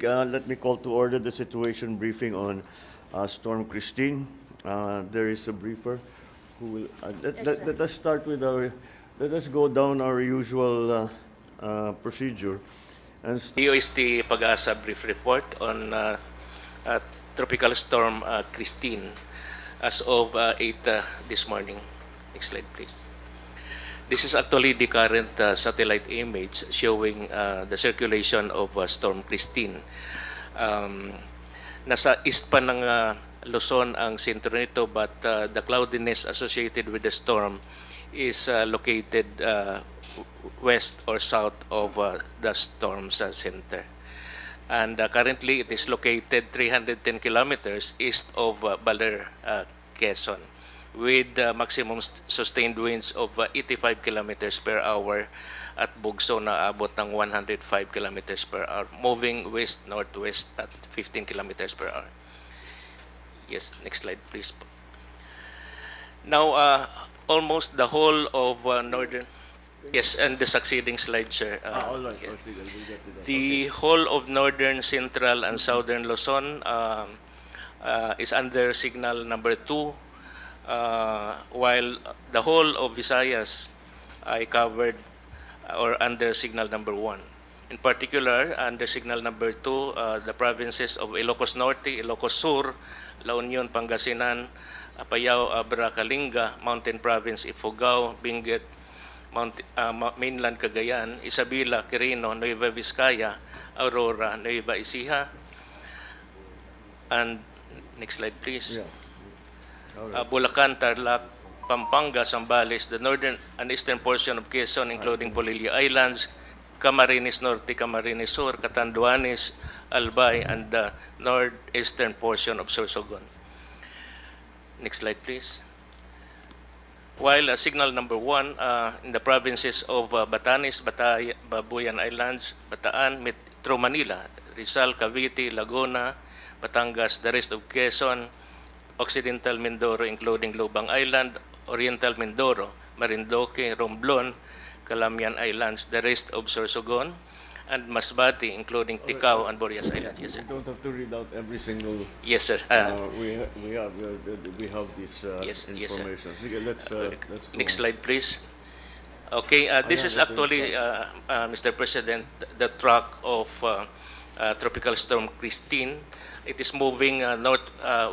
Let me call to order the situation briefing on Storm Christine. There is a briefer who will. Let us start with our. Let us go down our usual procedure and DOST Pag-asa brief report on uh, Tropical Storm Christine as of 8 this morning. Next slide, please. This is actually the current satellite image showing the circulation of Storm Christine. Nasa east pa ng Luzon ang sentro nito, but the cloudiness associated with the storm is located west or south of the storm's center. And currently it is located 310 kilometers east of Baler, Quezon, with maximum sustained winds of 85 kilometers per hour at Bugso na abot ng 105 kilometers per hour, moving west-northwest at 15 kilometers per hour. Yes, next slide please. Now, almost the whole of northern... Yes, and the succeeding slide, sir. all right. Yes. We'll get to that. The whole of northern, central, and southern Luzon is under signal number 2, while the whole of Visayas ay covered or under signal number 1. In particular, under signal number 2, the provinces of Ilocos Norte, Ilocos Sur, La Union, Pangasinan, Apayao, Abra, Kalinga, Mountain Province, Ifugao, Benguet, Mainland Cagayan, Isabela, Quirino, Nueva Vizcaya, Aurora, Nueva Ecija, and next slide please. Yeah. Bulacan, Tarlac, Pampanga, Zambales, the northern and eastern portion of Quezon, including Polillo Islands, Camarines Norte, Camarines Sur, Catanduanes, Albay, and the northeastern portion of Sorsogon. Next slide, please. While signal number 1 in the provinces of Batanes, Babuyan Islands, Bataan, Metro Manila, Rizal, Cavite, Laguna, Batangas, the rest of Quezon, Occidental Mindoro, including Lubang Island, Oriental Mindoro, Marindoque, Romblon, Calamian Islands, the rest of Sorsogon, and Masbate, including Ticao and Borias Island. Yes, sir. You don't have to read out every single. Yes, sir. We have this Yes, yes, sir. information. Sige, let's go. Next slide, please. Okay, this is actually, Mr. President, the track of Tropical Storm Christine. It is moving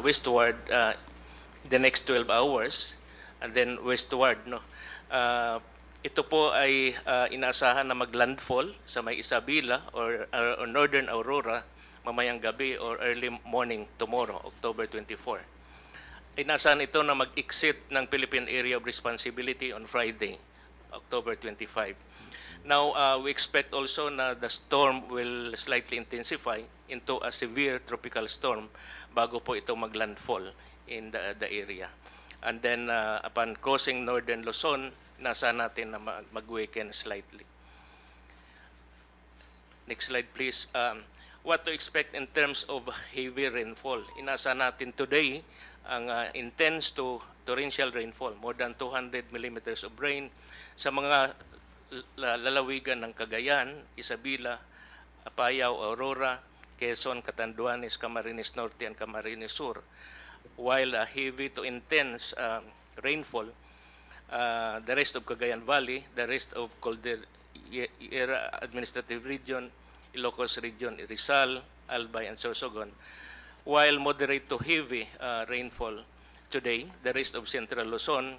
westward the next 12 hours and then westward. No? Ito po ay inaasahan na maglandfall sa may Isabela or Northern Aurora mamayang gabi or early morning tomorrow, October 24. Inaasahan ito na mag-exit ng Philippine Area of Responsibility on Friday, October 25. Now, we expect also na the storm will slightly intensify into a severe tropical storm bago po ito maglandfall in the area. And then, upon crossing northern Luzon, nasa natin na mag-weaken slightly. Next slide, please. What to expect in terms of heavy rainfall? Inasa natin today ang intense to torrential rainfall, more than 200 millimeters of rain sa mga lalawigan ng Cagayan, Isabela, Apayao, Aurora, Quezon, Catanduanes, Camarines Norte, and Camarines Sur. While heavy to intense rainfall, the rest of Cagayan Valley, the rest of Cordillera Administrative Region, Ilocos Region, Rizal, Albay, and Sorsogon. While moderate to heavy rainfall today, the rest of Central Luzon,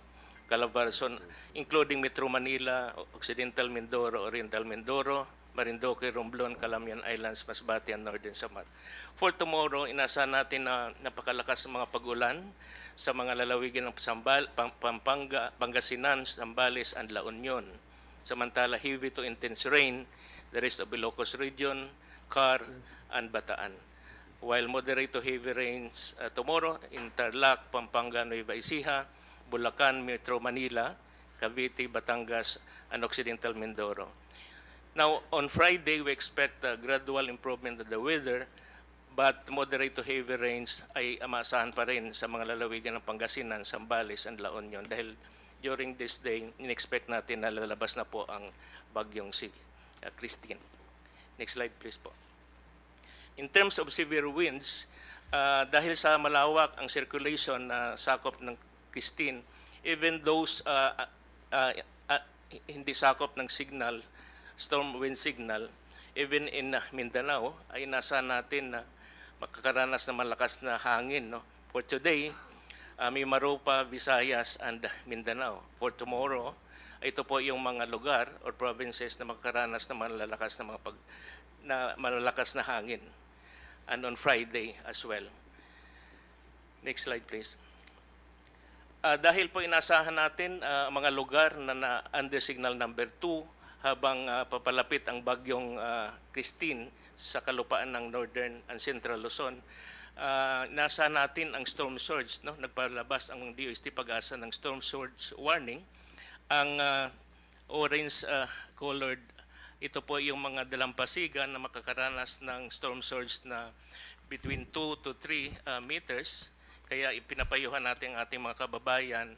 Calabarzon, including Metro Manila, Occidental Mindoro, Oriental Mindoro, Marindoque, Romblon, Calamian Islands, Masbate, and Northern Samar. For tomorrow, inasahan natin na napakalakas ng mga pag-ulan sa mga lalawigan ng Pampanga, Pangasinan, Zambales, and La Union. Samantala, heavy to intense rain, the rest of Ilocos Region, Car, and Bataan. While moderate to heavy rains tomorrow in Tarlac, Pampanga, Nueva Ecija, Bulacan, Metro Manila, Cavite, Batangas, and Occidental Mindoro. Now, on Friday, we expect a gradual improvement of the weather, but moderate to heavy rains ay maasahan pa rin sa mga lalawigan ng Pangasinan, Zambales, and La Union dahil during this day, in-expect natin na lalabas na po ang bagyong si Christine. Next slide, please po. in terms of severe winds, dahil sa malawak ang circulation na sakop ng Christine, even those hindi sakop ng signal, storm wind signal, even in Mindanao, ay nasa natin na makakaranas ng malakas na hangin. No? For today, Mimaropa, Visayas, and Mindanao. For tomorrow, ito po yung mga lugar or provinces na makakaranas ng malalakas na hangin. And on Friday as well. Next slide, please. Dahil po inasahan natin ang mga lugar na under signal number 2 habang papalapit ang bagyong Christine sa kalupaan ng Northern and Central Luzon, nasa natin ang storm surge. No? Nagpalabas ang DOST Pag-asa ng storm surge warning. Ang orange colored, ito po yung mga dalampasigan na makakaranas ng storm surge na between 2 to 3 meters. Kaya ipinapayuhan natin ang ating mga kababayan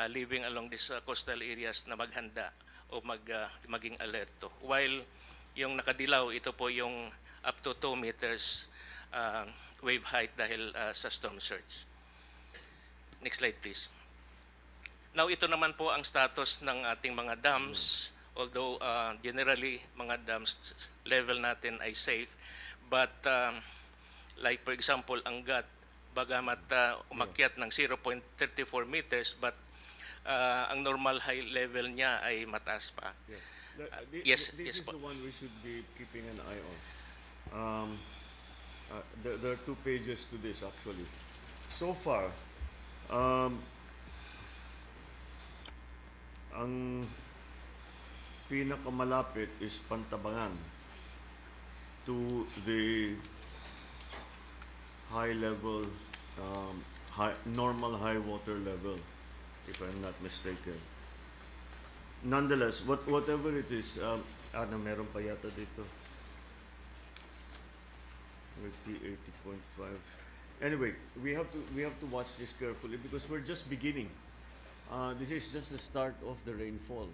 living along these coastal areas na maghanda o maging alerto. While yung nakadilaw, ito po yung up to 2 meters wave height dahil sa storm surge. Next slide, please. Now, ito naman po ang status ng ating mga dams. Although generally, mga dams level natin ay safe. But like for example, ang GAT, bagamat umakyat ng 0.34 meters, but ang normal high level niya ay mataas pa. This yes is po. the one we should be keeping an eye on. There are 2 pages to this actually. So far, ang pinakamalapit is Pantabangan to the high level, normal high water level, if I'm not mistaken. Nonetheless, whatever it is, meron pa yata dito. 80.5. Anyway, we have to watch this carefully because we're just beginning. This is just the start of the rainfall.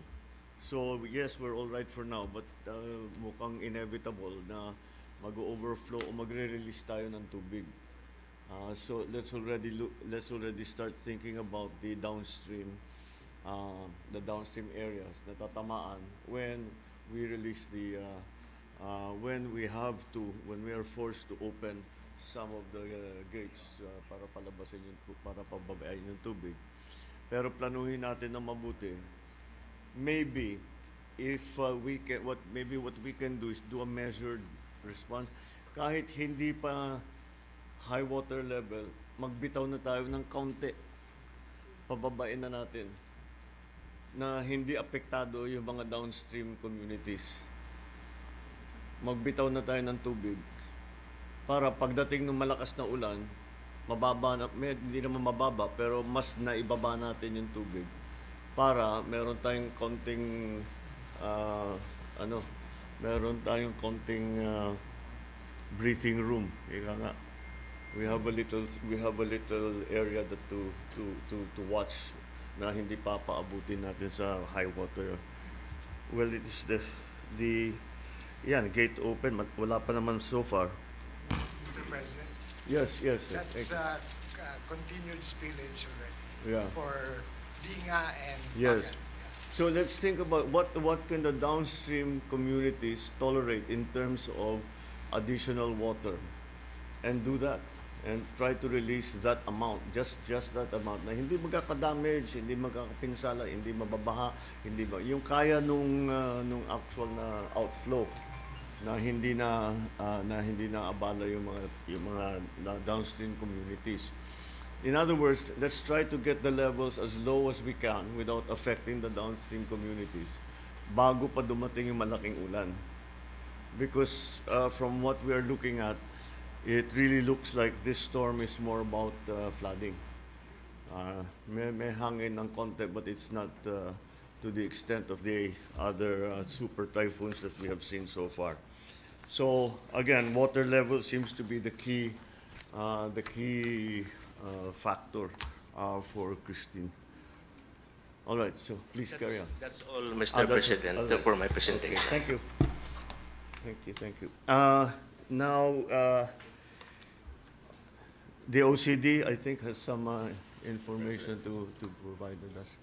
So yes, we're all right for now, but mukhang inevitable na mag-overflow o magre-release tayo ng tubig. So let's already start thinking about the downstream areas na tatamaan when we release when we are forced to open some of the gates para palabasin para pababain yung tubig. Pero planuhin natin na mabuti. Maybe if what we can do is do a measured response. Kahit hindi pa high water level, magbitaw na tayo ng kaunti. Pababain na natin na hindi apektado yung mga downstream communities. Magbitaw na tayo ng tubig para pagdating ng malakas na ulan, mababa na, hindi naman mababa, pero mas naibaba natin yung tubig para meron tayong konting breathing room. Ika nga. We have a little area that to watch na hindi papaabutin natin sa high water. Well, it is the gate open, wala pa naman so far. Mr. President, Yes. that's continued spillage already. Yeah. For Dinga and Yes. Bagan. So let's think about what can the downstream communities tolerate in terms of additional water, and do that, and try to release that amount, just that amount na hindi magkaka-damage, hindi magkakapinsala, hindi mababaha, yung kaya nung actual na outflow na hindi na abala yung mga downstream communities. In other words, let's try to get the levels as low as we can without affecting the downstream communities bago pa dumating yung malaking ulan. Because from what we are looking at, it really looks like this storm is more about flooding. May hangin ng konti, but it's not to the extent of the other super typhoons that we have seen so far. So again, water level seems to be the key factor for Christine. All right, so please carry on. That's all, Mr. President, all right. for my presentation. Okay, thank you. Now, the OCD, I think, has some information to provide with us.